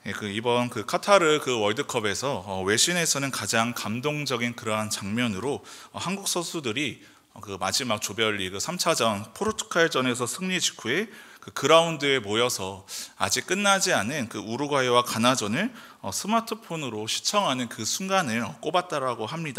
이번 카타르 월드컵에서 외신에서는 가장 감동적인 그러한 장면으로 한국 선수들이 마지막 조별리그 3차전 포르투갈전에서 승리 직후에 그라운드에 모여서 아직 끝나지 않은 우루과이와 가나전을 스마트폰으로 시청하는 그 순간을 꼽았다라고 합니다.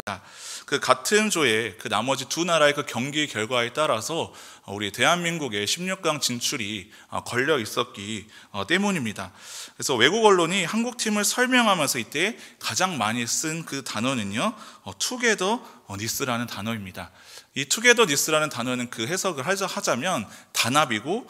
같은 조의 나머지 두 나라의 경기 결과에 따라서 우리 대한민국의 16강 진출이 걸려 있었기 때문입니다. 그래서 외국 언론이 한국 팀을 설명하면서 이때 가장 많이 쓴 단어는요, 투게더 니스라는 단어입니다. 이 투게더 니스라는 단어는 해석을 하자면 단합이고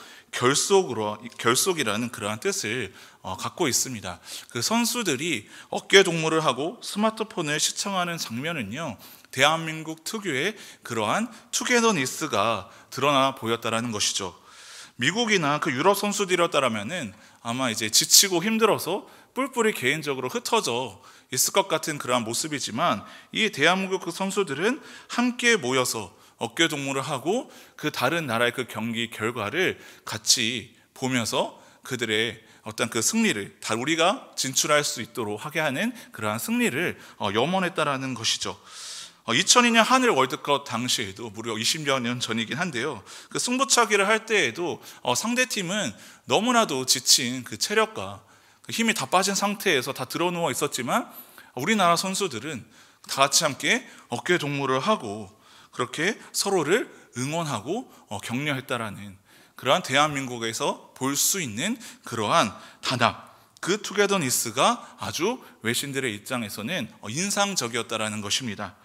결속이라는 그러한 뜻을 갖고 있습니다. 선수들이 어깨 동무를 하고 스마트폰을 시청하는 장면은요, 대한민국 특유의 그러한 투게더니스가 드러나 보였다라는 것이죠. 미국이나 유럽 선수들이었다라면은 아마 이제 지치고 힘들어서 뿔뿔이 개인적으로 흩어져 있을 것 같은 그러한 모습이지만, 이 대한민국 선수들은 함께 모여서 어깨 동무를 하고 다른 나라의 경기 결과를 같이 보면서 그들의 어떤 승리를 다 우리가 진출할 수 있도록 하게 하는 그러한 승리를 염원했다라는 것이죠. 2002년 한일 월드컵 당시에도 무려 20여 년 전이긴 한데요, 승부차기를 할 때에도 상대팀은 너무나도 지친 체력과 힘이 다 빠진 상태에서 다 드러누워 있었지만, 우리나라 선수들은 다 같이 함께 어깨 동무를 하고 그렇게 서로를 응원하고 격려했다라는 그러한 대한민국에서 볼 수 있는 그러한 단합, 투게더니스가 아주 외신들의 입장에서는 인상적이었다라는 것입니다.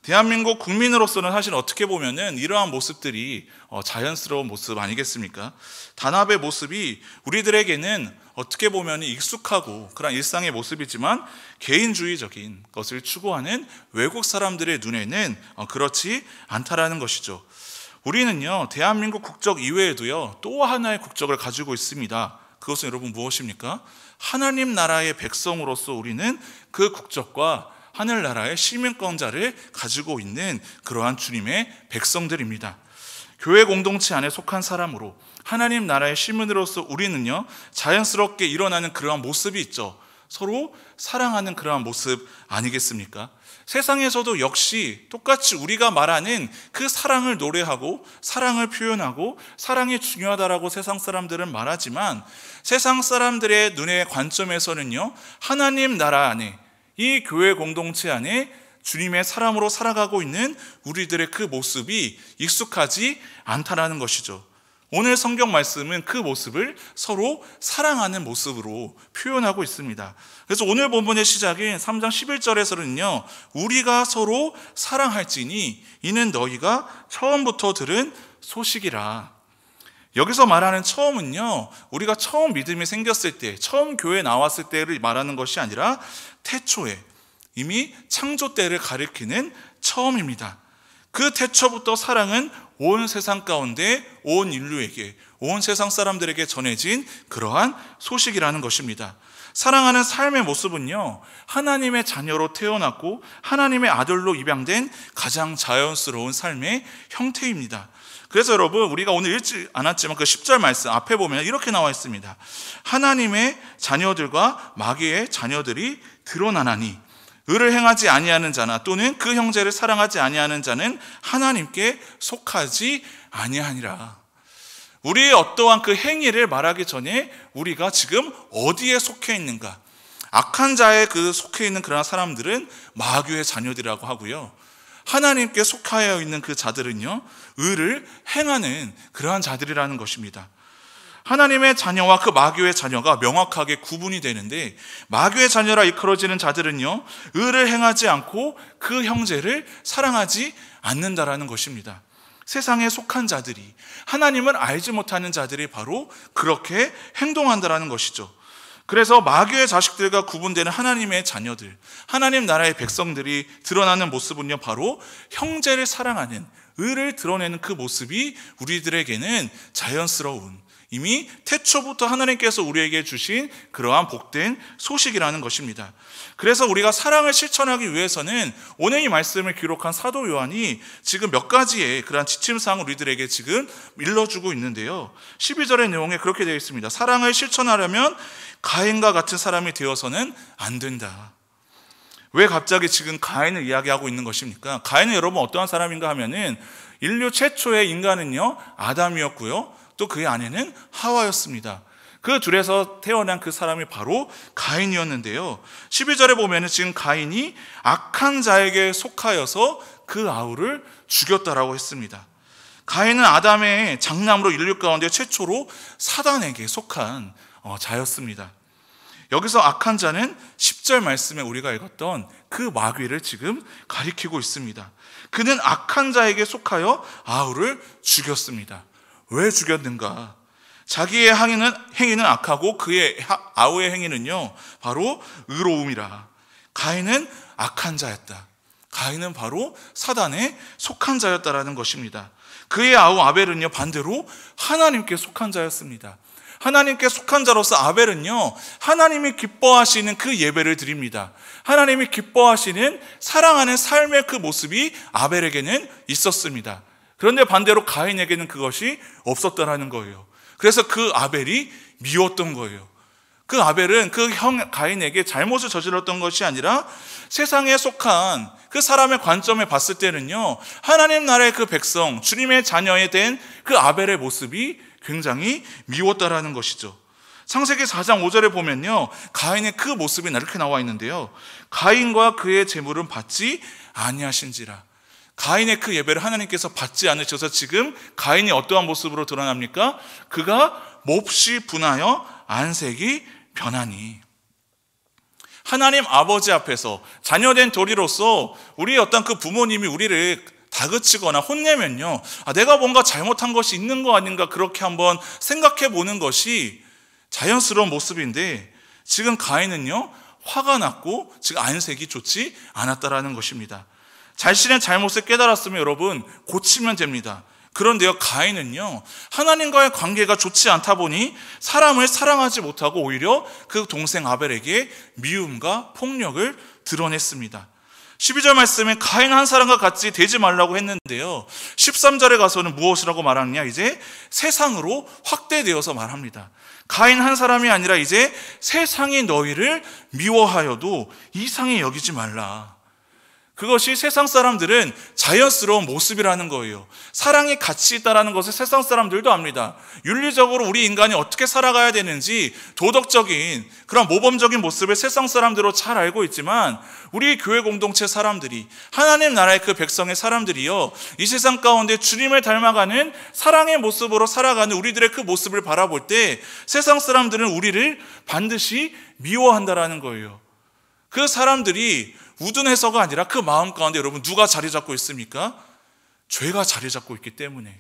대한민국 국민으로서는 사실 어떻게 보면은 이러한 모습들이 자연스러운 모습 아니겠습니까? 단합의 모습이 우리들에게는 어떻게 보면 익숙하고 그런 일상의 모습이지만, 개인주의적인 것을 추구하는 외국 사람들의 눈에는 그렇지 않다라는 것이죠. 우리는요, 대한민국 국적 이외에도요, 또 하나의 국적을 가지고 있습니다. 그것은 여러분 무엇입니까? 하나님 나라의 백성으로서 우리는 그 국적과 하늘나라의 시민권자를 가지고 있는 그러한 주님의 백성들입니다. 교회 공동체 안에 속한 사람으로 하나님 나라의 시민으로서 우리는요, 자연스럽게 일어나는 그러한 모습이 있죠. 서로 사랑하는 그러한 모습 아니겠습니까? 세상에서도 역시 똑같이 우리가 말하는 사랑을 노래하고 사랑을 표현하고 사랑이 중요하다라고 세상 사람들은 말하지만, 세상 사람들의 눈의 관점에서는요, 하나님 나라 안에, 이 교회 공동체 안에 주님의 사람으로 살아가고 있는 우리들의 모습이 익숙하지 않다라는 것이죠. 오늘 성경 말씀은 모습을 서로 사랑하는 모습으로 표현하고 있습니다. 그래서 오늘 본문의 시작인 3장 11절에서는요, 우리가 서로 사랑할지니 이는 너희가 처음부터 들은 소식이라. 여기서 말하는 처음은요, 우리가 처음 믿음이 생겼을 때, 처음 교회에 나왔을 때를 말하는 것이 아니라 태초에, 이미 창조 때를 가리키는 처음입니다. 태초부터 사랑은 온 세상 가운데 온 인류에게, 온 세상 사람들에게 전해진 그러한 소식이라는 것입니다. 사랑하는 삶의 모습은요, 하나님의 자녀로 태어났고 하나님의 아들로 입양된 가장 자연스러운 삶의 형태입니다. 그래서 여러분, 우리가 오늘 읽지 않았지만 10절 말씀 앞에 보면 이렇게 나와 있습니다. 하나님의 자녀들과 마귀의 자녀들이 드러나나니 의를 행하지 아니하는 자나 또는 그 형제를 사랑하지 아니하는 자는 하나님께 속하지 아니하니라. 우리의 어떠한 행위를 말하기 전에 우리가 지금 어디에 속해 있는가, 악한 자에 속해 있는 그런 사람들은 마귀의 자녀들이라고 하고요, 하나님께 속하여 있는 자들은요, 의를 행하는 그러한 자들이라는 것입니다. 하나님의 자녀와 마귀의 자녀가 명확하게 구분이 되는데, 마귀의 자녀라 이끌어지는 자들은요, 의를 행하지 않고 그 형제를 사랑하지 않는다라는 것입니다. 세상에 속한 자들이, 하나님을 알지 못하는 자들이 바로 그렇게 행동한다라는 것이죠. 그래서 마귀의 자식들과 구분되는 하나님의 자녀들, 하나님 나라의 백성들이 드러나는 모습은요, 바로 형제를 사랑하는, 의를 드러내는 모습이 우리들에게는 자연스러운, 이미 태초부터 하나님께서 우리에게 주신 그러한 복된 소식이라는 것입니다. 그래서 우리가 사랑을 실천하기 위해서는 오늘 이 말씀을 기록한 사도 요한이 지금 몇 가지의 그러한 지침사항을 우리들에게 지금 일러주고 있는데요. 12절의 내용에 그렇게 되어 있습니다. 사랑을 실천하려면 가인과 같은 사람이 되어서는 안 된다. 왜 갑자기 지금 가인을 이야기하고 있는 것입니까? 가인은 여러분 어떠한 사람인가 하면은 인류 최초의 인간은요 아담이었고요, 또 그의 아내는 하와였습니다. 그 둘에서 태어난 그 사람이 바로 가인이었는데요, 12절에 보면은 지금 가인이 악한 자에게 속하여서 그 아우를 죽였다라고 했습니다. 가인은 아담의 장남으로 인류 가운데 최초로 사단에게 속한 자였습니다. 여기서 악한 자는 10절 말씀에 우리가 읽었던 그 마귀를 지금 가리키고 있습니다. 그는 악한 자에게 속하여 아우를 죽였습니다. 왜 죽였는가? 자기의 행위는 악하고 그의 아우의 행위는요 바로 의로움이라. 가인은 악한 자였다. 가인은 바로 사단에 속한 자였다라는 것입니다. 그의 아우 아벨은요 반대로 하나님께 속한 자였습니다. 하나님께 속한 자로서 아벨은요 하나님이 기뻐하시는 그 예배를 드립니다. 하나님이 기뻐하시는 사랑하는 삶의 그 모습이 아벨에게는 있었습니다. 그런데 반대로 가인에게는 그것이 없었다라는 거예요. 그래서 그 아벨이 미웠던 거예요. 그 아벨은 그 형 가인에게 잘못을 저질렀던 것이 아니라 세상에 속한 그 사람의 관점에 봤을 때는요 하나님 나라의 그 백성, 주님의 자녀에 된 그 아벨의 모습이 굉장히 미웠다라는 것이죠. 창세기 4장 5절에 보면요 가인의 그 모습이 이렇게 나와 있는데요, 가인과 그의 재물은 받지 아니하신지라. 가인의 그 예배를 하나님께서 받지 않으셔서 지금 가인이 어떠한 모습으로 드러납니까? 그가 몹시 분하여 안색이 변하니. 하나님 아버지 앞에서 자녀된 도리로서 우리의 어떤 그 부모님이 우리를 다그치거나 혼내면요 내가 뭔가 잘못한 것이 있는 거 아닌가 그렇게 한번 생각해 보는 것이 자연스러운 모습인데, 지금 가인은요 화가 났고 지금 안색이 좋지 않았다라는 것입니다. 자신의 잘못을 깨달았으면 여러분 고치면 됩니다. 그런데요 가인은요 하나님과의 관계가 좋지 않다 보니 사람을 사랑하지 못하고 오히려 그 동생 아벨에게 미움과 폭력을 드러냈습니다. 12절 말씀에 가인 한 사람과 같이 되지 말라고 했는데요, 13절에 가서는 무엇이라고 말하느냐, 이제 세상으로 확대되어서 말합니다. 가인 한 사람이 아니라 이제 세상이 너희를 미워하여도 이상히 여기지 말라. 그것이 세상 사람들은 자연스러운 모습이라는 거예요. 사랑이 가치 있다는 것을 세상 사람들도 압니다. 윤리적으로 우리 인간이 어떻게 살아가야 되는지 도덕적인 그런 모범적인 모습을 세상 사람들로 잘 알고 있지만, 우리 교회 공동체 사람들이, 하나님 나라의 그 백성의 사람들이요 이 세상 가운데 주님을 닮아가는 사랑의 모습으로 살아가는 우리들의 그 모습을 바라볼 때 세상 사람들은 우리를 반드시 미워한다라는 거예요. 그 사람들이 우둔해서가 아니라 그 마음 가운데 여러분 누가 자리 잡고 있습니까? 죄가 자리 잡고 있기 때문에.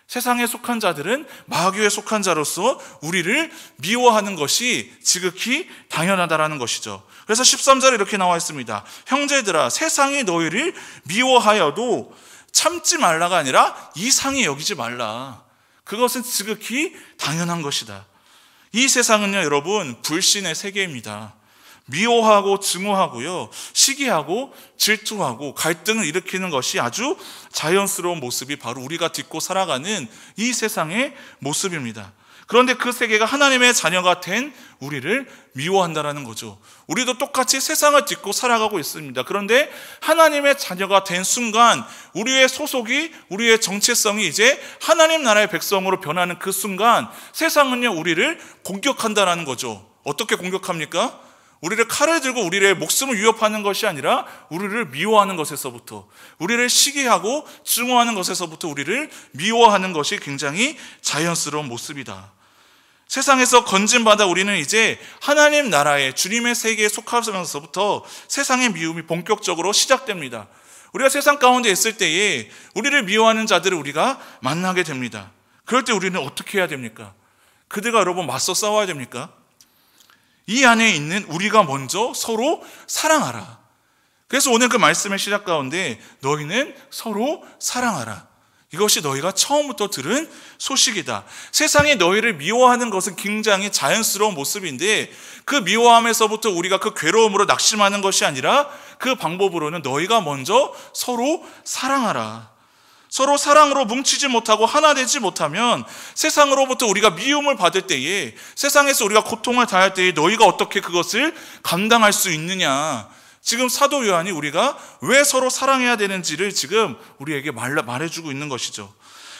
세상에 속한 자들은 마귀에 속한 자로서 우리를 미워하는 것이 지극히 당연하다라는 것이죠. 그래서 13절에 이렇게 나와 있습니다. 형제들아, 세상이 너희를 미워하여도 참지 말라가 아니라 이상히 여기지 말라. 그것은 지극히 당연한 것이다. 이 세상은요 여러분 불신의 세계입니다. 미워하고 증오하고요 시기하고 질투하고 갈등을 일으키는 것이 아주 자연스러운 모습이 바로 우리가 딛고 살아가는 이 세상의 모습입니다. 그런데 그 세계가 하나님의 자녀가 된 우리를 미워한다는 거죠. 우리도 똑같이 세상을 딛고 살아가고 있습니다. 그런데 하나님의 자녀가 된 순간 우리의 소속이, 우리의 정체성이 이제 하나님 나라의 백성으로 변하는 그 순간 세상은요 우리를 공격한다는 거죠. 어떻게 공격합니까? 우리를 칼을 들고 우리의 목숨을 위협하는 것이 아니라 우리를 미워하는 것에서부터, 우리를 시기하고 증오하는 것에서부터 우리를 미워하는 것이 굉장히 자연스러운 모습이다. 세상에서 건진받아 우리는 이제 하나님 나라의 주님의 세계에 속하면서부터 세상의 미움이 본격적으로 시작됩니다. 우리가 세상 가운데 있을 때에 우리를 미워하는 자들을 우리가 만나게 됩니다. 그럴 때 우리는 어떻게 해야 됩니까? 그들과 여러분 맞서 싸워야 됩니까? 이 안에 있는 우리가 먼저 서로 사랑하라. 그래서 오늘 그 말씀의 시작 가운데 너희는 서로 사랑하라, 이것이 너희가 처음부터 들은 소식이다. 세상이 너희를 미워하는 것은 굉장히 자연스러운 모습인데 그 미워함에서부터 우리가 그 괴로움으로 낙심하는 것이 아니라 그 방법으로는 너희가 먼저 서로 사랑하라. 서로 사랑으로 뭉치지 못하고 하나 되지 못하면 세상으로부터 우리가 미움을 받을 때에, 세상에서 우리가 고통을 당할 때에 너희가 어떻게 그것을 감당할 수 있느냐. 지금 사도 요한이 우리가 왜 서로 사랑해야 되는지를 지금 우리에게 말해주고 있는 것이죠.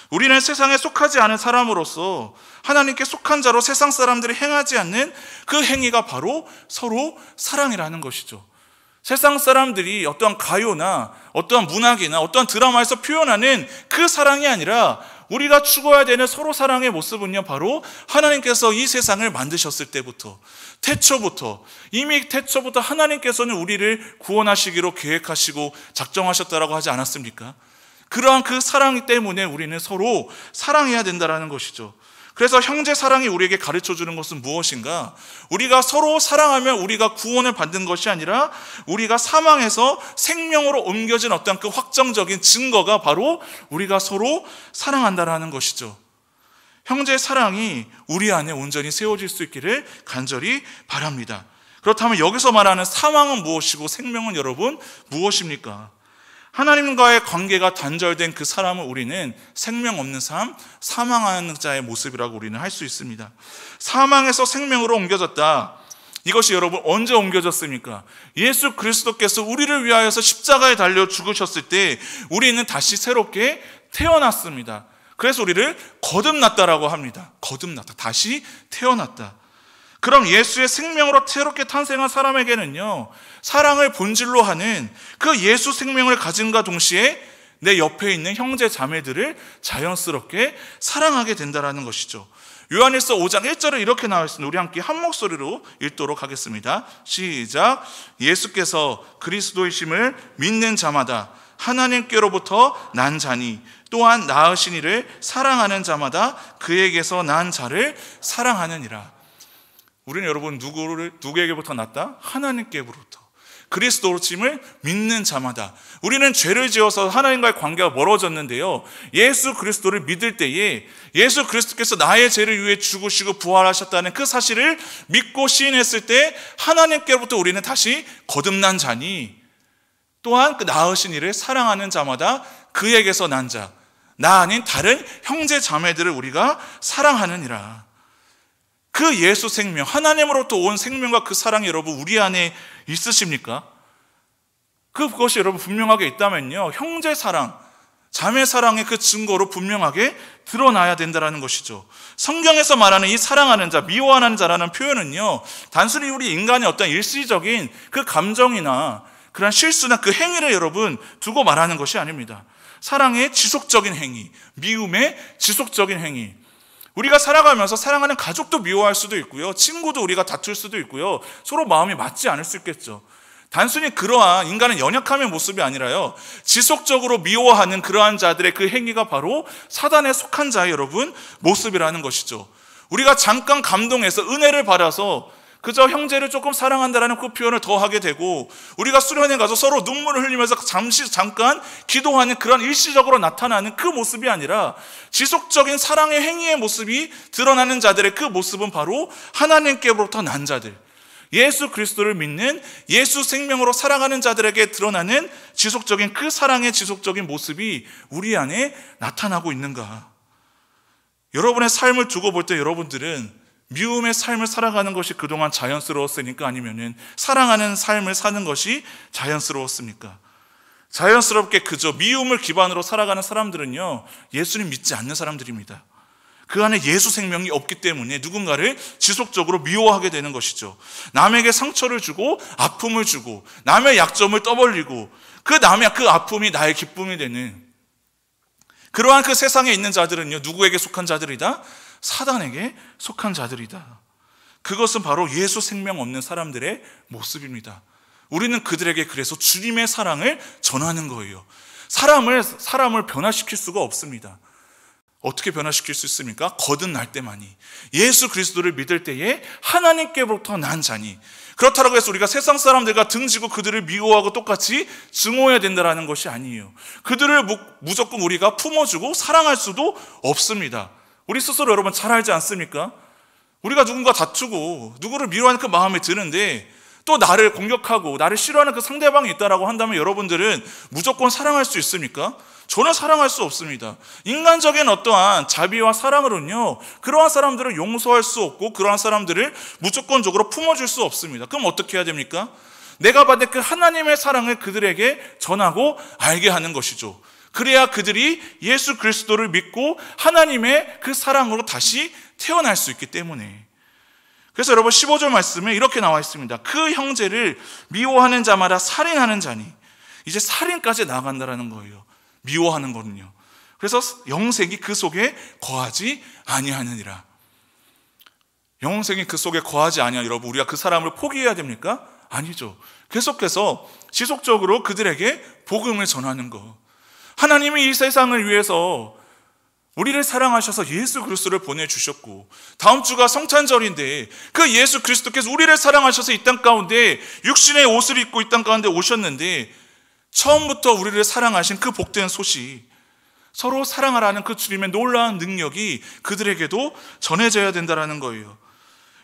우리는 세상에 속하지 않은 사람으로서 하나님께 속한 자로 세상 사람들이 행하지 않는 그 행위가 바로 서로 사랑이라는 것이죠. 세상 사람들이 어떠한 가요나 어떠한 문학이나 어떠한 드라마에서 표현하는 그 사랑이 아니라 우리가 추구해야 되는 서로 사랑의 모습은요, 바로 하나님께서 이 세상을 만드셨을 때부터, 이미 태초부터 하나님께서는 우리를 구원하시기로 계획하시고 작정하셨다라고 하지 않았습니까? 그러한 그 사랑 때문에 우리는 서로 사랑해야 된다는 것이죠. 그래서 형제 사랑이 우리에게 가르쳐주는 것은 무엇인가? 우리가 서로 사랑하면 우리가 구원을 받는 것이 아니라 우리가 사망에서 생명으로 옮겨진 어떤 그 확정적인 증거가 바로 우리가 서로 사랑한다라는 것이죠. 형제 사랑이 우리 안에 온전히 세워질 수 있기를 간절히 바랍니다. 그렇다면 여기서 말하는 사망은 무엇이고 생명은 여러분 무엇입니까? 하나님과의 관계가 단절된 그 사람을 우리는 생명 없는 삶, 사망하는 자의 모습이라고 우리는 할 수 있습니다. 사망에서 생명으로 옮겨졌다. 이것이 여러분 언제 옮겨졌습니까? 예수 그리스도께서 우리를 위하여서 십자가에 달려 죽으셨을 때 우리는 다시 새롭게 태어났습니다. 그래서 우리를 거듭났다라고 합니다. 거듭났다. 다시 태어났다. 그럼 예수의 생명으로 새롭게 탄생한 사람에게는요, 사랑을 본질로 하는 그 예수 생명을 가진과 동시에 내 옆에 있는 형제 자매들을 자연스럽게 사랑하게 된다는 것이죠. 요한일서 5장 1절에 이렇게 나와 있습니다. 우리 함께 한 목소리로 읽도록 하겠습니다. 시작. 예수께서 그리스도이심을 믿는 자마다 하나님께로부터 난 자니 또한 낳으신 이를 사랑하는 자마다 그에게서 난 자를 사랑하느니라. 우리는 여러분 누구에게부터 났다? 하나님께로부터. 그리스도임을 믿는 자마다. 우리는 죄를 지어서 하나님과의 관계가 멀어졌는데요, 예수 그리스도를 믿을 때에 예수 그리스도께서 나의 죄를 위해 죽으시고 부활하셨다는 그 사실을 믿고 시인했을 때 하나님께로부터 우리는 다시 거듭난 자니 또한 그 낳으신 이를 사랑하는 자마다 그에게서 난 자, 나 아닌 다른 형제 자매들을 우리가 사랑하느니라. 그 예수 생명, 하나님으로부터 온 생명과 그 사랑이 여러분 우리 안에 있으십니까? 그것이 여러분 분명하게 있다면요, 형제 사랑, 자매 사랑의 그 증거로 분명하게 드러나야 된다는 것이죠. 성경에서 말하는 이 사랑하는 자, 미워하는 자라는 표현은요, 단순히 우리 인간의 어떤 일시적인 그 감정이나 그런 실수나 그 행위를 여러분 두고 말하는 것이 아닙니다. 사랑의 지속적인 행위, 미움의 지속적인 행위. 우리가 살아가면서 사랑하는 가족도 미워할 수도 있고요, 친구도 우리가 다툴 수도 있고요, 서로 마음이 맞지 않을 수 있겠죠. 단순히 그러한 인간의 연약함의 모습이 아니라요, 지속적으로 미워하는 그러한 자들의 그 행위가 바로 사단에 속한 자의 여러분 모습이라는 것이죠. 우리가 잠깐 감동해서 은혜를 받아서 그저 형제를 조금 사랑한다라는 그 표현을 더 하게 되고, 우리가 수련회 가서 서로 눈물을 흘리면서 잠깐 기도하는 그런 일시적으로 나타나는 그 모습이 아니라 지속적인 사랑의 행위의 모습이 드러나는 자들의 그 모습은 바로 하나님께로부터 난 자들, 예수 그리스도를 믿는 예수 생명으로 살아가는 자들에게 드러나는 지속적인 그 사랑의 지속적인 모습이 우리 안에 나타나고 있는가? 여러분의 삶을 두고 볼 때 여러분들은 미움의 삶을 살아가는 것이 그동안 자연스러웠습니까? 아니면은 사랑하는 삶을 사는 것이 자연스러웠습니까? 자연스럽게 그저 미움을 기반으로 살아가는 사람들은요, 예수님 믿지 않는 사람들입니다. 그 안에 예수 생명이 없기 때문에 누군가를 지속적으로 미워하게 되는 것이죠. 남에게 상처를 주고 아픔을 주고 남의 약점을 떠벌리고 그 남의 그 아픔이 나의 기쁨이 되는 그러한 그 세상에 있는 자들은요, 누구에게 속한 자들이다? 사단에게 속한 자들이다. 그것은 바로 예수 생명 없는 사람들의 모습입니다. 우리는 그들에게 그래서 주님의 사랑을 전하는 거예요. 사람을 변화시킬 수가 없습니다. 어떻게 변화시킬 수 있습니까? 거듭날 때만이. 예수 그리스도를 믿을 때에 하나님께로부터 난 자니. 그렇다고 해서 우리가 세상 사람들과 등지고 그들을 미워하고 똑같이 증오해야 된다는 것이 아니에요. 그들을 무조건 우리가 품어주고 사랑할 수도 없습니다. 우리 스스로 여러분 잘 알지 않습니까? 우리가 누군가 다투고 누구를 미워하는 그 마음이 드는데 또 나를 공격하고 나를 싫어하는 그 상대방이 있다라고 한다면 여러분들은 무조건 사랑할 수 있습니까? 저는 사랑할 수 없습니다. 인간적인 어떠한 자비와 사랑으로는요, 그러한 사람들을 용서할 수 없고 그러한 사람들을 무조건적으로 품어줄 수 없습니다. 그럼 어떻게 해야 됩니까? 내가 받은 그 하나님의 사랑을 그들에게 전하고 알게 하는 것이죠. 그래야 그들이 예수 그리스도를 믿고 하나님의 그 사랑으로 다시 태어날 수 있기 때문에. 그래서 여러분 15절 말씀에 이렇게 나와 있습니다. 그 형제를 미워하는 자마다 살인하는 자니. 이제 살인까지 나아간다는 거예요. 미워하는 거는요. 그래서 영생이 그 속에 거하지 아니하느니라. 영생이 그 속에 거하지 아니하. 여러분 우리가 그 사람을 포기해야 됩니까? 아니죠. 계속해서 지속적으로 그들에게 복음을 전하는 거. 하나님이 이 세상을 위해서 우리를 사랑하셔서 예수 그리스도를 보내주셨고, 다음 주가 성탄절인데 그 예수 그리스도께서 우리를 사랑하셔서 이 땅 가운데 육신의 옷을 입고 이 땅 가운데 오셨는데, 처음부터 우리를 사랑하신 그 복된 소식, 서로 사랑하라는 그 주님의 놀라운 능력이 그들에게도 전해져야 된다는 거예요.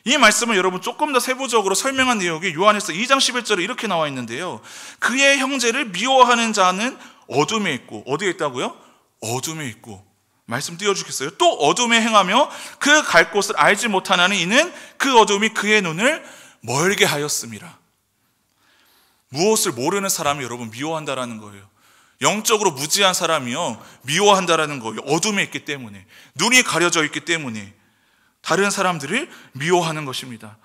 이 말씀을 여러분 조금 더 세부적으로 설명한 내용이 요한일서 2장 11절에 이렇게 나와 있는데요. 그의 형제를 미워하는 자는 어둠에 있고, 어디에 있다고요? 어둠에 있고. 말씀 띄워주겠어요? 또 어둠에 행하며 그 갈 곳을 알지 못하나니 이는 그 어둠이 그의 눈을 멀게 하였습니다. 무엇을 모르는 사람이 여러분 미워한다라는 거예요. 영적으로 무지한 사람이요 미워한다라는 거예요. 어둠에 있기 때문에, 눈이 가려져 있기 때문에 다른 사람들을 미워하는 것입니다.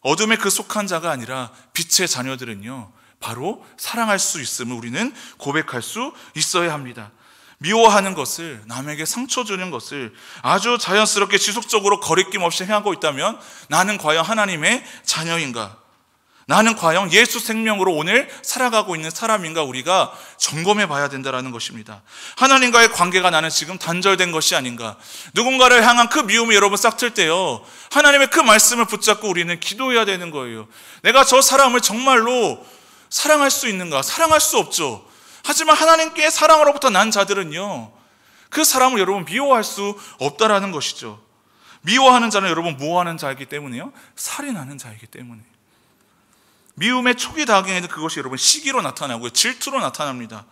어둠에 그 속한 자가 아니라 빛의 자녀들은요 바로 사랑할 수 있음을 우리는 고백할 수 있어야 합니다. 미워하는 것을, 남에게 상처 주는 것을 아주 자연스럽게 지속적으로 거리낌 없이 행하고 있다면 나는 과연 하나님의 자녀인가? 나는 과연 예수 생명으로 오늘 살아가고 있는 사람인가? 우리가 점검해 봐야 된다는 것입니다. 하나님과의 관계가 나는 지금 단절된 것이 아닌가? 누군가를 향한 그 미움이 여러분 싹틀 때요, 하나님의 그 말씀을 붙잡고 우리는 기도해야 되는 거예요. 내가 저 사람을 정말로 사랑할 수 있는가? 사랑할 수 없죠. 하지만 하나님께 사랑으로부터 난 자들은요 그 사람을 여러분 미워할 수 없다라는 것이죠. 미워하는 자는 여러분 뭐하는 자이기 때문에요? 살인하는 자이기 때문에. 미움의 초기 단계에는 그것이 여러분 시기로 나타나고요, 질투로 나타납니다.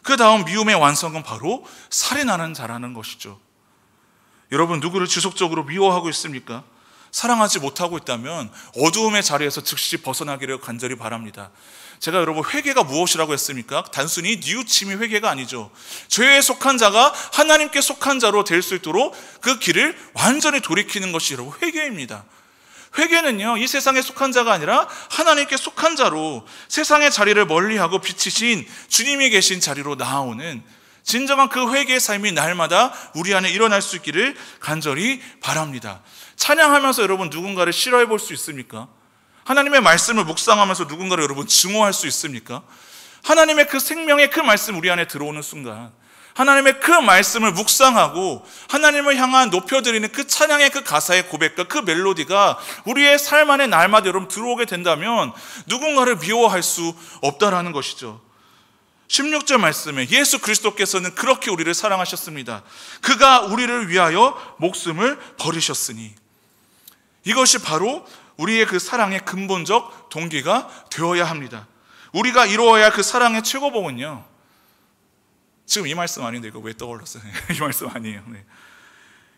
그 다음 미움의 완성은 바로 살인하는 자라는 것이죠. 여러분 누구를 지속적으로 미워하고 있습니까? 사랑하지 못하고 있다면 어두움의 자리에서 즉시 벗어나기를 간절히 바랍니다. 제가 여러분 회개가 무엇이라고 했습니까? 단순히 뉘우침이 회개가 아니죠. 죄에 속한 자가 하나님께 속한 자로 될 수 있도록 그 길을 완전히 돌이키는 것이 여러분 회개입니다. 회개는요 이 세상에 속한 자가 아니라 하나님께 속한 자로 세상의 자리를 멀리하고 빛이신 주님이 계신 자리로 나아오는 진정한 그 회개의 삶이 날마다 우리 안에 일어날 수 있기를 간절히 바랍니다. 찬양하면서 여러분 누군가를 싫어해 볼 수 있습니까? 하나님의 말씀을 묵상하면서 누군가를 여러분 증오할 수 있습니까? 하나님의 그 생명의 그 말씀 우리 안에 들어오는 순간, 하나님의 그 말씀을 묵상하고 하나님을 향한 높여드리는 그 찬양의 그 가사의 고백과 그 멜로디가 우리의 삶 안에 날마다 여러분 들어오게 된다면 누군가를 미워할 수 없다라는 것이죠. 16절 말씀에 예수 그리스도께서는 그렇게 우리를 사랑하셨습니다. 그가 우리를 위하여 목숨을 버리셨으니. 이것이 바로 우리의 그 사랑의 근본적 동기가 되어야 합니다. 우리가 이루어야 할 그 사랑의 최고봉은요, 지금 이 말씀 아닌데 이거 왜 떠올랐어요? 이 말씀 아니에요. 네.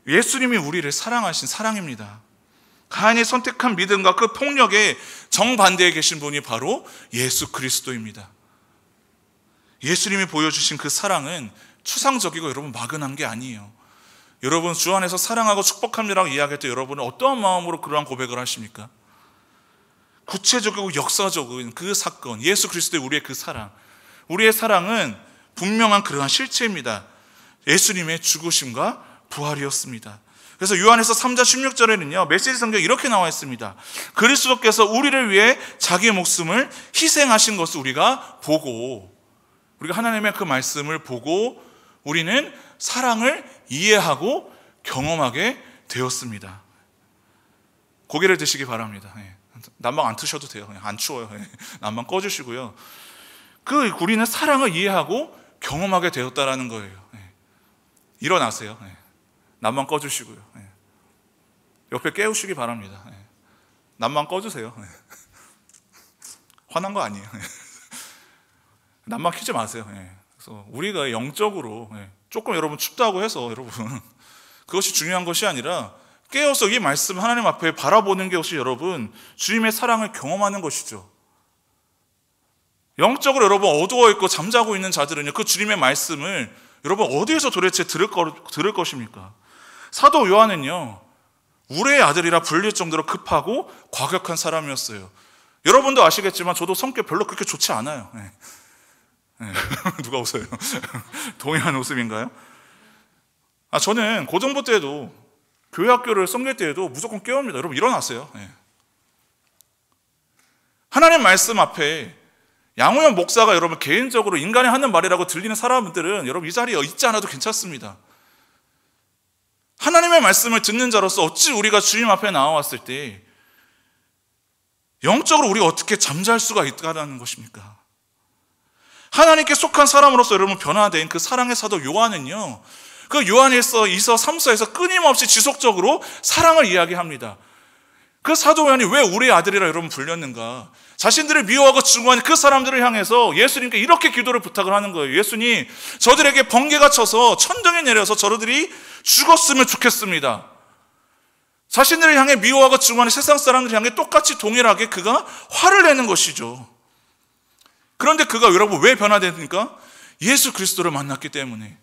예수님이 우리를 사랑하신 사랑입니다. 가인이 선택한 믿음과 그 폭력의 정반대에 계신 분이 바로 예수 그리스도입니다. 예수님이 보여주신 그 사랑은 추상적이고 여러분 막연한 게 아니에요. 여러분 주 안에서 사랑하고 축복합니다라고 이야기할 때 여러분은 어떠한 마음으로 그러한 고백을 하십니까? 구체적이고 역사적인 그 사건, 예수 그리스도의 우리의 그 사랑, 우리의 사랑은 분명한 그러한 실체입니다. 예수님의 죽으심과 부활이었습니다. 그래서 요한에서 3장 16절에는요 메시지 성경에 이렇게 나와 있습니다. 그리스도께서 우리를 위해 자기 목숨을 희생하신 것을 우리가 보고, 우리가 하나님의 그 말씀을 보고 우리는 사랑을 이해하고 경험하게 되었습니다. 고개를 드시기 바랍니다. 난방 안 트셔도 돼요. 안 추워요. 난방 꺼주시고요. 우리는 사랑을 이해하고 경험하게 되었다라는 거예요. 일어나세요. 난방 꺼주시고요. 옆에 깨우시기 바랍니다. 난방 꺼주세요. 화난 거 아니에요. 난방 켜지 마세요. 그래서 우리가 영적으로 조금 여러분 춥다고 해서 여러분 그것이 중요한 것이 아니라 깨어서 이 말씀 하나님 앞에 바라보는 것이 여러분 주님의 사랑을 경험하는 것이죠. 영적으로 여러분 어두워 있고 잠자고 있는 자들은요, 그 주님의 말씀을 여러분 어디에서 도대체 들을 것입니까? 사도 요한은요, 우레의 아들이라 불릴 정도로 급하고 과격한 사람이었어요. 여러분도 아시겠지만 저도 성격 별로 그렇게 좋지 않아요. 누가 웃어요? 동의하는 웃음인가요? 저는 고등부 때도 교회 학교를 섬길 때에도 무조건 깨웁니다. 여러분 일어나세요. 하나님 말씀 앞에 양우현 목사가 여러분 개인적으로 인간이 하는 말이라고 들리는 사람들은 여러분 이 자리에 있지 않아도 괜찮습니다. 하나님의 말씀을 듣는 자로서 어찌 우리가 주님 앞에 나와왔을 때 영적으로 우리가 어떻게 잠잘 수가 있다는 것입니까? 하나님께 속한 사람으로서 여러분 변화된 그 사랑의 사도 요한은요, 그 요한일서 2서 3서에서 끊임없이 지속적으로 사랑을 이야기합니다. 그 사도 요한이 왜 우리의 아들이라 여러분 불렸는가? 자신들을 미워하고 증오하는 그 사람들을 향해서 예수님께 이렇게 기도를 부탁을 하는 거예요. 예수님, 저들에게 번개가 쳐서 천둥이 내려서 저들이 죽었으면 좋겠습니다. 자신들을 향해 미워하고 증오하는 세상 사람들을 향해 똑같이 동일하게 그가 화를 내는 것이죠. 그런데 그가 여러분 왜 변화됩니까? 예수 그리스도를 만났기 때문에.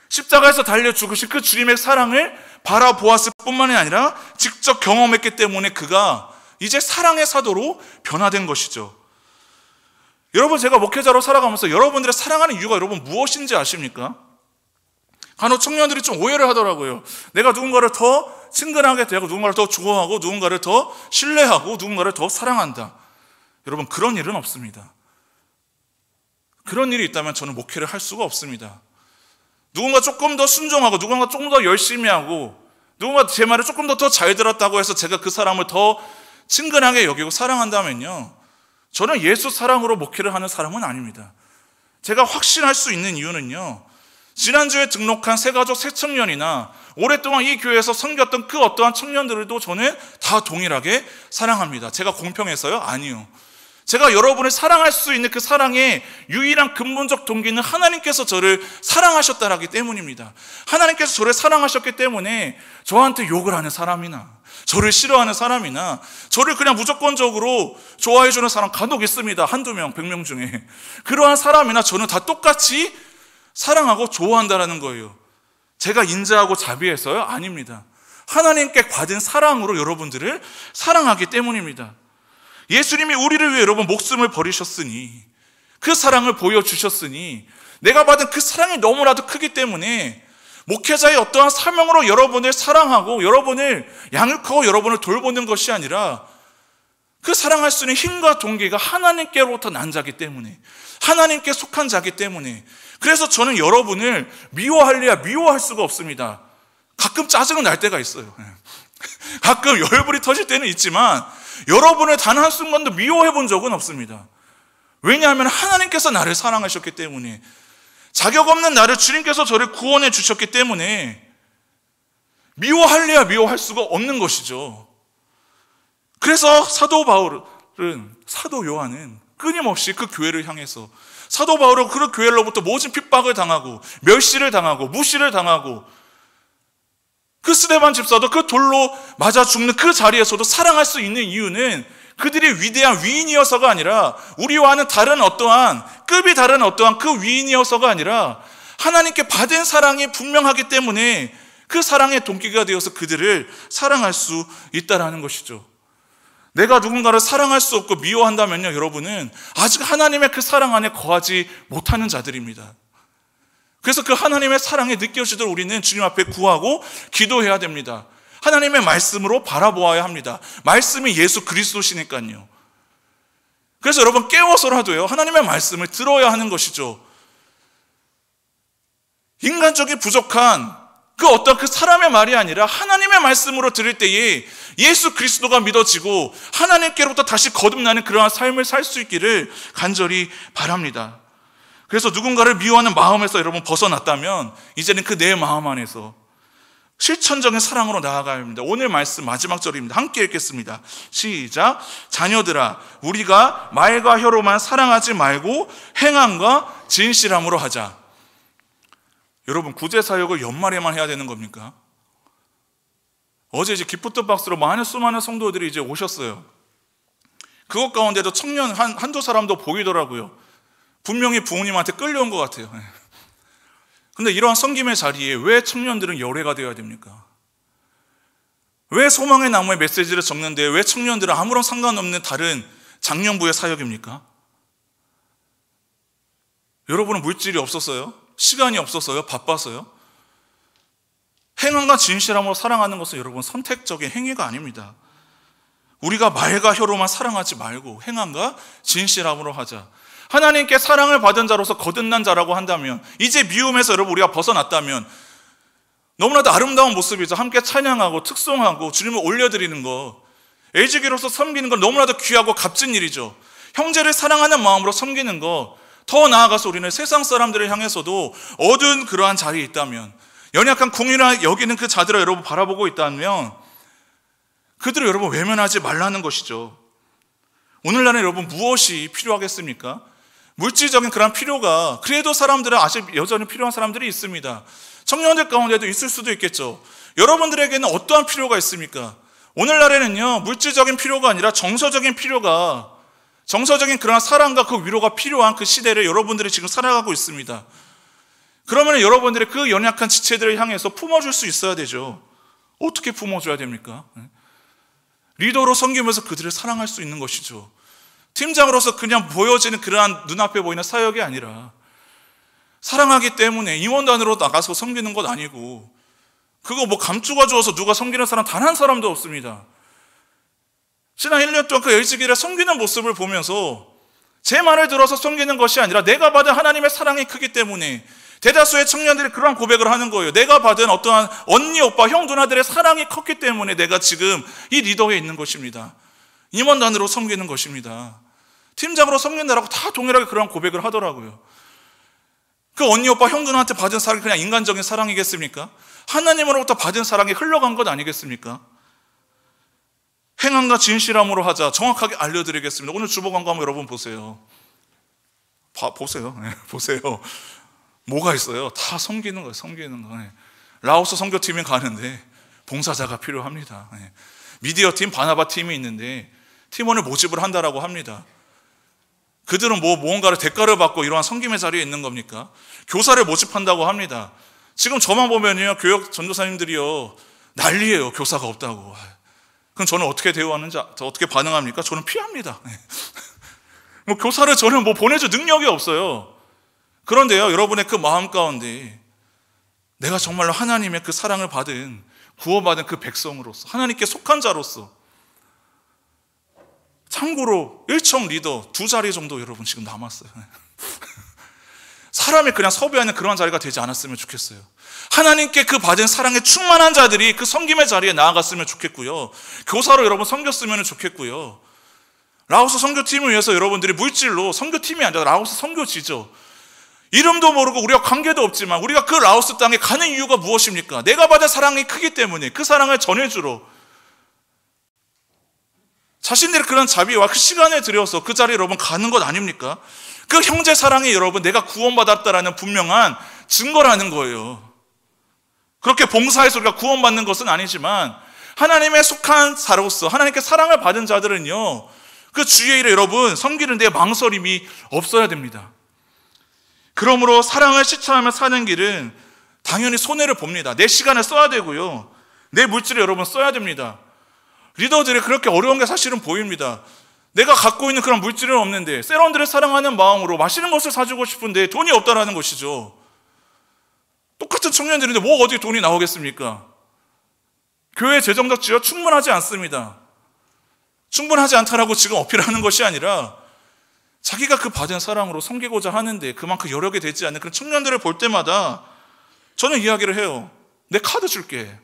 십자가에서 달려 죽으신 그 주님의 사랑을 바라보았을 뿐만이 아니라 직접 경험했기 때문에 그가 이제 사랑의 사도로 변화된 것이죠. 여러분, 제가 목회자로 살아가면서 여러분들의 사랑하는 이유가 여러분 무엇인지 아십니까? 간혹 청년들이 좀 오해를 하더라고요. 내가 누군가를 더 친근하게 대하고 누군가를 더 좋아하고 누군가를 더 신뢰하고 누군가를 더 사랑한다. 여러분, 그런 일은 없습니다. 그런 일이 있다면 저는 목회를 할 수가 없습니다. 누군가 조금 더 순종하고 누군가 조금 더 열심히 하고 누군가 제 말을 조금 더 잘 들었다고 해서 제가 그 사람을 더 친근하게 여기고 사랑한다면요, 저는 예수 사랑으로 목회를 하는 사람은 아닙니다. 제가 확신할 수 있는 이유는요, 지난주에 등록한 새가족 새청년이나 오랫동안 이 교회에서 섬겼던 그 어떠한 청년들도 저는 다 동일하게 사랑합니다. 제가 공평해서요? 아니요. 제가 여러분을 사랑할 수 있는 그 사랑의 유일한 근본적 동기는 하나님께서 저를 사랑하셨다라기 때문입니다. 하나님께서 저를 사랑하셨기 때문에 저한테 욕을 하는 사람이나 저를 싫어하는 사람이나 저를 그냥 무조건적으로 좋아해주는 사람 간혹 있습니다. 한두 명, 100명 중에. 그러한 사람이나 저는 다 똑같이 사랑하고 좋아한다라는 거예요. 제가 인자하고 자비해서요? 아닙니다. 하나님께 받은 사랑으로 여러분들을 사랑하기 때문입니다. 예수님이 우리를 위해 여러분 목숨을 버리셨으니, 그 사랑을 보여주셨으니, 내가 받은 그 사랑이 너무나도 크기 때문에 목회자의 어떠한 사명으로 여러분을 사랑하고 여러분을 양육하고 여러분을 돌보는 것이 아니라 그 사랑할 수 있는 힘과 동기가 하나님께로부터 난 자기 때문에, 하나님께 속한 자기 때문에, 그래서 저는 여러분을 미워할래야 미워할 수가 없습니다. 가끔 짜증은 날 때가 있어요. 가끔 열불이 터질 때는 있지만 여러분을 단 한순간도 미워해 본 적은 없습니다. 왜냐하면 하나님께서 나를 사랑하셨기 때문에, 자격 없는 나를 주님께서 저를 구원해 주셨기 때문에 미워할래야 미워할 수가 없는 것이죠. 그래서 사도 요한은 끊임없이 그 교회를 향해서, 사도 바울은 그 교회로부터 모진 핍박을 당하고 멸시를 당하고 무시를 당하고, 그 스데반 집사도 그 돌로 맞아 죽는 그 자리에서도 사랑할 수 있는 이유는 그들이 위대한 위인이어서가 아니라, 우리와는 다른 어떠한 급이 다른 어떠한 그 위인이어서가 아니라 하나님께 받은 사랑이 분명하기 때문에 그 사랑의 동기가 되어서 그들을 사랑할 수 있다라는 것이죠. 내가 누군가를 사랑할 수 없고 미워한다면요, 여러분은 아직 하나님의 그 사랑 안에 거하지 못하는 자들입니다. 그래서 그 하나님의 사랑이 느껴지도록 우리는 주님 앞에 구하고 기도해야 됩니다. 하나님의 말씀으로 바라보아야 합니다. 말씀이 예수 그리스도시니까요. 그래서 여러분 깨워서라도요, 하나님의 말씀을 들어야 하는 것이죠. 인간적인 부족한 그 어떤 그 사람의 말이 아니라 하나님의 말씀으로 들을 때에 예수 그리스도가 믿어지고 하나님께로부터 다시 거듭나는 그러한 삶을 살 수 있기를 간절히 바랍니다. 그래서 누군가를 미워하는 마음에서 여러분 벗어났다면 이제는 그 내 마음 안에서 실천적인 사랑으로 나아가야 합니다. 오늘 말씀 마지막 절입니다. 함께 읽겠습니다. 시작. 자녀들아, 우리가 말과 혀로만 사랑하지 말고 행함과 진실함으로 하자. 여러분, 구제사역을 연말에만 해야 되는 겁니까? 어제 이제 기프트 박스로 수많은 성도들이 이제 오셨어요. 그것 가운데도 청년 한두 사람도 보이더라고요. 분명히 부모님한테 끌려온 것 같아요. 근데 이러한 섬김의 자리에 왜 청년들은 열애가 되어야 됩니까? 왜 소망의 나무의 메시지를 적는데 왜 청년들은 아무런 상관없는 다른 장년부의 사역입니까? 여러분은 물질이 없었어요? 시간이 없었어요? 바빠서요? 행함과 진실함으로 사랑하는 것은 여러분 선택적인 행위가 아닙니다. 우리가 말과 혀로만 사랑하지 말고 행함과 진실함으로 하자. 하나님께 사랑을 받은 자로서 거듭난 자라고 한다면, 이제 미움에서 여러분 우리가 벗어났다면 너무나도 아름다운 모습이죠. 함께 찬양하고 특송하고 주님을 올려드리는 것, LG기로서 섬기는 건 너무나도 귀하고 값진 일이죠. 형제를 사랑하는 마음으로 섬기는 것, 더 나아가서 우리는 세상 사람들을 향해서도 어두운 그러한 자리에 있다면, 연약한 궁이라 여기는 그 자들을 여러분 바라보고 있다면 그들을 여러분 외면하지 말라는 것이죠. 오늘날에 여러분 무엇이 필요하겠습니까? 물질적인 그런 필요가, 그래도 사람들은 아직 여전히 필요한 사람들이 있습니다. 청년들 가운데도 있을 수도 있겠죠. 여러분들에게는 어떠한 필요가 있습니까? 오늘날에는요, 물질적인 필요가 아니라 정서적인 필요가, 정서적인 그런 사랑과 그 위로가 필요한 그 시대를 여러분들이 지금 살아가고 있습니다. 그러면 여러분들이 그 연약한 지체들을 향해서 품어줄 수 있어야 되죠. 어떻게 품어줘야 됩니까? 리더로 섬기면서 그들을 사랑할 수 있는 것이죠. 팀장으로서 그냥 보여지는 그러한 눈앞에 보이는 사역이 아니라 사랑하기 때문에 임원단으로 나가서 섬기는 것 아니고, 그거 뭐 감추가 주어서 누가 섬기는 사람 단 한 사람도 없습니다. 지난 1년 동안 그 LG기를 섬기는 모습을 보면서 제 말을 들어서 섬기는 것이 아니라 내가 받은 하나님의 사랑이 크기 때문에 대다수의 청년들이 그런 고백을 하는 거예요. 내가 받은 어떠한 언니, 오빠, 형, 누나들의 사랑이 컸기 때문에 내가 지금 이 리더에 있는 것입니다. 임원단으로 섬기는 것입니다. 팀장으로 섬긴다라고 다 동일하게 그런 고백을 하더라고요. 그 언니, 오빠, 형, 누나한테 받은 사랑이 그냥 인간적인 사랑이겠습니까? 하나님으로부터 받은 사랑이 흘러간 것 아니겠습니까? 행함과 진실함으로 하자. 정확하게 알려드리겠습니다. 오늘 주보 광고 한번 여러분 보세요. 보세요. 네, 보세요. 뭐가 있어요? 다 섬기는 거예요. 섬기는 거. 네. 라오스 선교팀이 가는데 봉사자가 필요합니다. 네. 미디어 팀, 바나바 팀이 있는데 팀원을 모집을 한다라고 합니다. 그들은 무언가를 대가를 받고 이러한 섬김의 자리에 있는 겁니까? 교사를 모집한다고 합니다. 지금 저만 보면요, 교역 전도사님들이요, 난리예요. 교사가 없다고. 그럼 저는 어떻게 대우하는지, 어떻게 반응합니까? 저는 피합니다. 교사를 저는 보내줄 능력이 없어요. 그런데요, 여러분의 그 마음 가운데 내가 정말로 하나님의 그 사랑을 받은, 구원받은 그 백성으로서, 하나님께 속한 자로서, 참고로 1청 리더 2자리 정도 여러분 지금 남았어요. 사람이 그냥 섭외하는 그런 자리가 되지 않았으면 좋겠어요. 하나님께 그 받은 사랑에 충만한 자들이 그 섬김의 자리에 나아갔으면 좋겠고요. 교사로 여러분 섬겼으면 좋겠고요. 라오스 선교팀을 위해서 여러분들이 물질로, 선교팀이 아니라 라오스 선교지죠, 이름도 모르고 우리가 관계도 없지만 우리가 그 라오스 땅에 가는 이유가 무엇입니까? 내가 받은 사랑이 크기 때문에 그 사랑을 전해주러 자신들의 그런 자비와 그 시간을 들여서 그 자리에 여러분 가는 것 아닙니까? 그 형제 사랑이 여러분 내가 구원받았다라는 분명한 증거라는 거예요. 그렇게 봉사해서 우리가 구원받는 것은 아니지만 하나님의 속한 자로서 하나님께 사랑을 받은 자들은요, 그 주의 일에 여러분 섬기는 데 망설임이 없어야 됩니다. 그러므로 사랑을 실천하며 사는 길은 당연히 손해를 봅니다. 내 시간을 써야 되고요, 내 물질을 여러분 써야 됩니다. 리더들이 그렇게 어려운 게 사실은 보입니다. 내가 갖고 있는 그런 물질은 없는데 세런들을 사랑하는 마음으로 맛있는 것을 사주고 싶은데 돈이 없다라는 것이죠. 똑같은 청년들인데 어디 돈이 나오겠습니까? 교회 재정적 지원 충분하지 않습니다. 충분하지 않다라고 지금 어필하는 것이 아니라 자기가 그 받은 사랑으로 섬기고자 하는데 그만큼 여력이 되지 않는 그런 청년들을 볼 때마다 저는 이야기를 해요. 내 카드 줄게.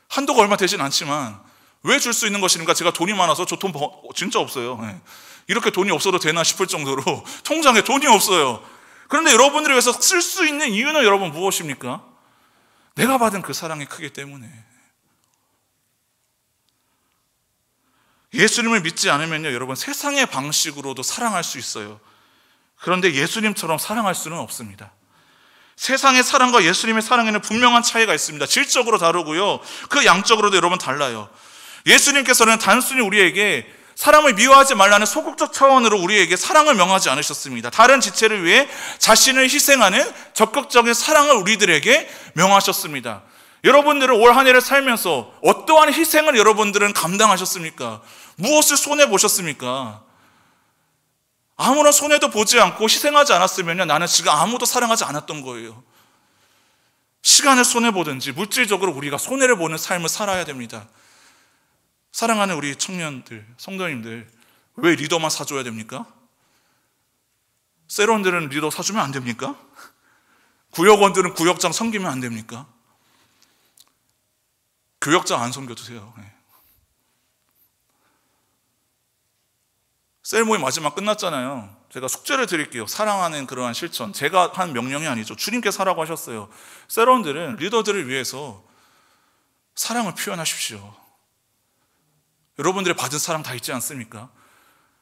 한도가 얼마 되진 않지만 왜 줄 수 있는 것입니까? 제가 돈이 많아서 저 돈 진짜 없어요. 이렇게 돈이 없어도 되나 싶을 정도로 통장에 돈이 없어요. 그런데 여러분들을 위해서 쓸 수 있는 이유는 여러분 무엇입니까? 내가 받은 그 사랑이 크기 때문에. 예수님을 믿지 않으면요, 여러분 세상의 방식으로도 사랑할 수 있어요. 그런데 예수님처럼 사랑할 수는 없습니다. 세상의 사랑과 예수님의 사랑에는 분명한 차이가 있습니다. 질적으로 다르고요, 그 양적으로도 여러분 달라요. 예수님께서는 단순히 우리에게 사람을 미워하지 말라는 소극적 차원으로 우리에게 사랑을 명하지 않으셨습니다. 다른 지체를 위해 자신을 희생하는 적극적인 사랑을 우리들에게 명하셨습니다. 여러분들은 올 한 해를 살면서 어떠한 희생을 여러분들은 감당하셨습니까? 무엇을 손해보셨습니까? 아무런 손해도 보지 않고 희생하지 않았으면 나는 지금 아무도 사랑하지 않았던 거예요. 시간을 손해보든지 물질적으로 우리가 손해를 보는 삶을 살아야 됩니다. 사랑하는 우리 청년들, 성도님들, 왜 리더만 사줘야 됩니까? 세론들은 리더 사주면 안 됩니까? 구역원들은 구역장 섬기면 안 됩니까? 교역장 안 섬겨주세요. 셀 모임 마지막 끝났잖아요. 제가 숙제를 드릴게요. 사랑하는 그러한 실천. 제가 한 명령이 아니죠. 주님께서 하라고 하셨어요. 세론들은 리더들을 위해서 사랑을 표현하십시오. 여러분들의 받은 사랑 다 있지 않습니까?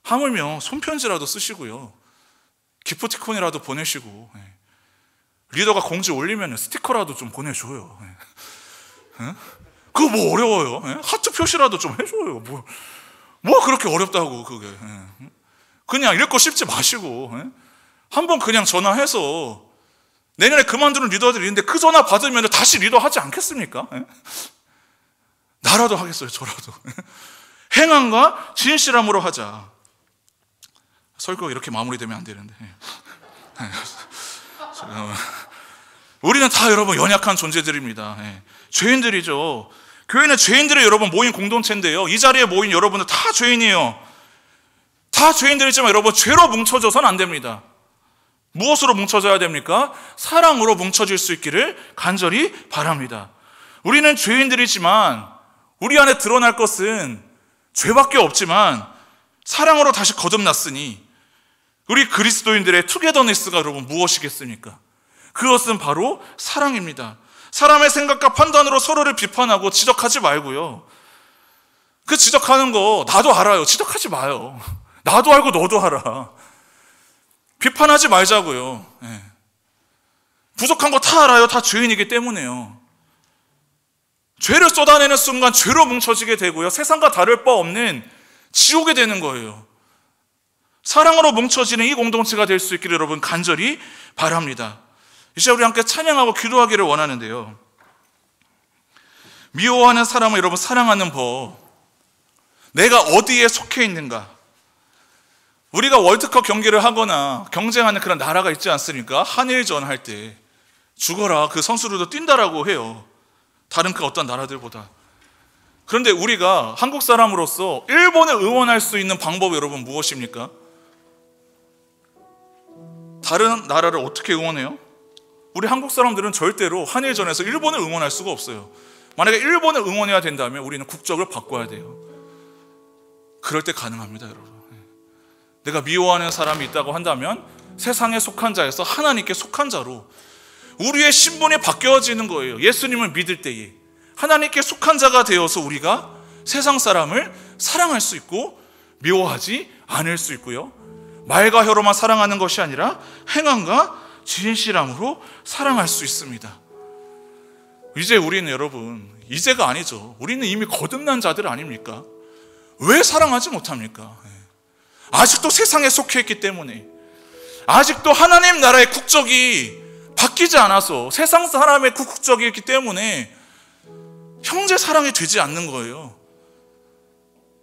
하물며 손편지라도 쓰시고요, 기프티콘이라도 보내시고, 리더가 공지 올리면 스티커라도 좀 보내줘요. 그거 뭐 어려워요? 하트 표시라도 좀 해줘요. 뭐 그렇게 어렵다고 그게. 그냥 읽고 싶지 마시고 한번 그냥 전화해서, 내년에 그만두는 리더들이 있는데 그 전화 받으면 다시 리더 하지 않겠습니까? 나라도 하겠어요. 저라도. 행함과 진실함으로 하자. 설교가 이렇게 마무리되면 안 되는데. 우리는 다 여러분 연약한 존재들입니다. 죄인들이죠. 교회는 죄인들의 여러분 모인 공동체인데요, 이 자리에 모인 여러분은 다 죄인이에요. 다 죄인들이지만 여러분 죄로 뭉쳐져서는 안 됩니다. 무엇으로 뭉쳐져야 됩니까? 사랑으로 뭉쳐질 수 있기를 간절히 바랍니다. 우리는 죄인들이지만 우리 안에 드러날 것은 죄밖에 없지만 사랑으로 다시 거듭났으니 우리 그리스도인들의 투게더니스가 여러분 무엇이겠습니까? 그것은 바로 사랑입니다. 사람의 생각과 판단으로 서로를 비판하고 지적하지 말고요, 그 지적하는 거 나도 알아요. 지적하지 마요. 나도 알고 너도 알아. 비판하지 말자고요. 부족한 거 다 알아요. 다 죄인이기 때문에요. 죄를 쏟아내는 순간 죄로 뭉쳐지게 되고요, 세상과 다를 바 없는 지옥이 되는 거예요. 사랑으로 뭉쳐지는 이 공동체가 될 수 있기를 여러분 간절히 바랍니다. 이제 우리 함께 찬양하고 기도하기를 원하는데요, 미워하는 사람을 여러분 사랑하는 법, 내가 어디에 속해 있는가? 우리가 월드컵 경기를 하거나 경쟁하는 그런 나라가 있지 않습니까? 한일전 할 때 죽어라, 그 선수들도 뛴다라고 해요, 다른 그 어떤 나라들보다. 그런데 우리가 한국 사람으로서 일본을 응원할 수 있는 방법이 여러분 무엇입니까? 다른 나라를 어떻게 응원해요? 우리 한국 사람들은 절대로 한일전에서 일본을 응원할 수가 없어요. 만약에 일본을 응원해야 된다면 우리는 국적을 바꿔야 돼요. 그럴 때 가능합니다, 여러분. 내가 미워하는 사람이 있다고 한다면 세상에 속한 자에서 하나님께 속한 자로 우리의 신분이 바뀌어지는 거예요. 예수님을 믿을 때에 하나님께 속한 자가 되어서 우리가 세상 사람을 사랑할 수 있고 미워하지 않을 수 있고요, 말과 혀로만 사랑하는 것이 아니라 행함과 진실함으로 사랑할 수 있습니다. 이제 우리는 여러분, 이제가 아니죠. 우리는 이미 거듭난 자들 아닙니까? 왜 사랑하지 못합니까? 아직도 세상에 속해 있기 때문에, 아직도 하나님 나라의 국적이 바뀌지 않아서 세상 사람의 국적이 있기 때문에 형제 사랑이 되지 않는 거예요.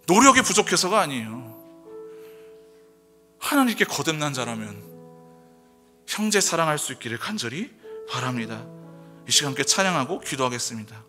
노력이 부족해서가 아니에요. 하나님께 거듭난 자라면 형제 사랑할 수 있기를 간절히 바랍니다. 이 시간 함께 찬양하고 기도하겠습니다.